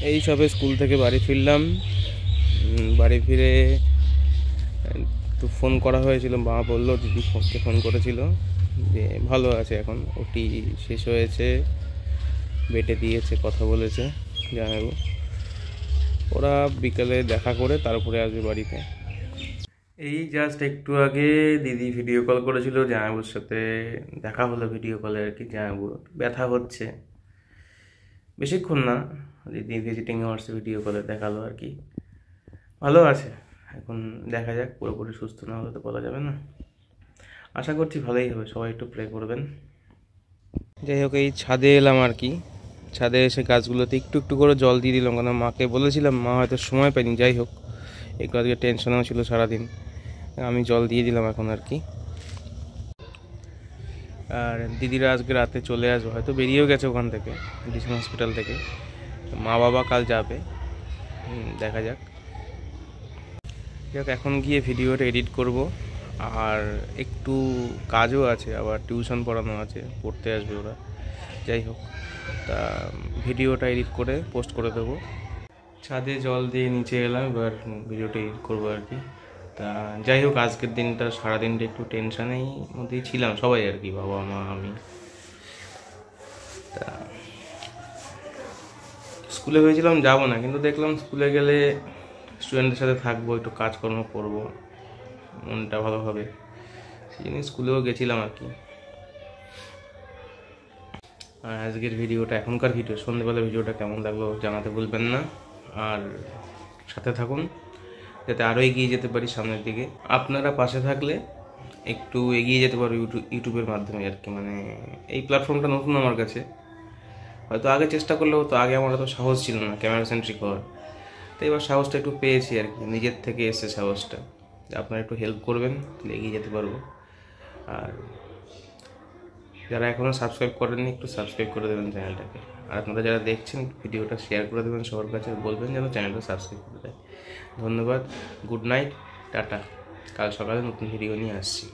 এই সবে স্কুল থেকে বাড়ি ফিরলাম। বাড়ি ফিরে একটু ফোন করা হয়েছিল, মা বললো দিদি ফোন করেছিল যে ভালো আছে, এখন ওটি শেষ হয়েছে, বেটে দিয়েছে, কথা বলেছে জানাবো। ওরা বিকালে দেখা করে তারপরে আসবে বাড়িতে। এই জাস্ট একটু আগে দিদি ভিডিও কল করেছিল, জামাইবুর সাথে দেখা হলো ভিডিও কলে আর কি। জামাইবু ব্যথা হচ্ছে, বেশিক্ষণ না, দিদি ভিজিটিং আওয়ার্সে ভিডিও কলে দেখালো আর কি। ভালো আছে এখন, দেখা যাক, পুরোপুরি সুস্থ না হলে তো বলা যাবে না। আশা করছি ভালোই হবে, সবাই একটু প্রে করবেন। যাই হোক, এই ছাদে এলাম আর কি। ছাদে এসে গাছগুলোতে একটু একটু করে জল দিয়ে দিলাম, কারণ মাকে বলেছিলাম, মা হয়তো সময় পাইনি। যাই হোক, একটু আজকে টেনশনেও ছিল সারাদিন, আমি জল দিয়ে দিলাম এখন আর কি। আর দিদিরা আজকে রাতে চলে আসবে, হয়তো বেরিয়েও গেছে ওখান থেকে, ডিসিশন হসপিটাল থেকে। মা বাবা কাল যাবে, দেখা যাক। যাক, এখন গিয়ে ভিডিওটা এডিট করব, আর একটু কাজও আছে, আবার টিউশন পড়ানো আছে, পড়তে আসবে ওরা। যাই হোক, তা ভিডিওটা এডিট করে পোস্ট করে দেবো। ছাদে জল দিয়ে নিচে এলাম, এবার ভিডিওটা এডিট করবো আর কি। তা যাই হোক, আজকের দিনটা সারাদিনটা একটু টেনশানেই মধ্যেই ছিলাম সবাই আর কি, বাবা মা আমি। তা স্কুলে ভেবেছিলাম যাবো না, কিন্তু দেখলাম স্কুলে গেলে স্টুডেন্টদের সাথে থাকবো, একটু কাজকর্ম করবো, মনটা ভালো হবে, সেই জন্য স্কুলেও গেছিলাম আর কি। আর আজকের ভিডিওটা, এখনকার ভিডিও, সন্ধ্যেবেলা ভিডিওটা কেমন লাগলো জানাতে ভুলবেন না। আর সাথে থাকুন, যাতে আরও এগিয়ে যেতে পারি সামনের দিকে। আপনারা পাশে থাকলে একটু এগিয়ে যেতে পারবো ইউটিউবের মাধ্যমে আর কি। মানে এই প্ল্যাটফর্মটা নতুন আমার কাছে, হয়তো আগে চেষ্টা করলে হতো, আগে আমার তো সাহস ছিল না ক্যামেরা সেন্ট্রিক হওয়ার। তো এবার সাহসটা একটু পেয়েছি আর কি, নিজের থেকে এসে সাহসটা। আপনারা একটু হেল্প করবেন, তাহলে এগিয়ে যেতে পারবো। আর যারা এখনও সাবস্ক্রাইব করেননি, একটু সাবস্ক্রাইব করে দেবেন চ্যানেলটাকে। আর আপনারা যারা দেখছেন, ভিডিওটা শেয়ার করে দেবেন সবার কাছে, বলবেন যেন চ্যানেলটা সাবস্ক্রাইব করে দেয়। ধন্যবাদ, গুড নাইট, টাটা। কাল সকালে নতুন ভিডিও নিয়ে আসছি।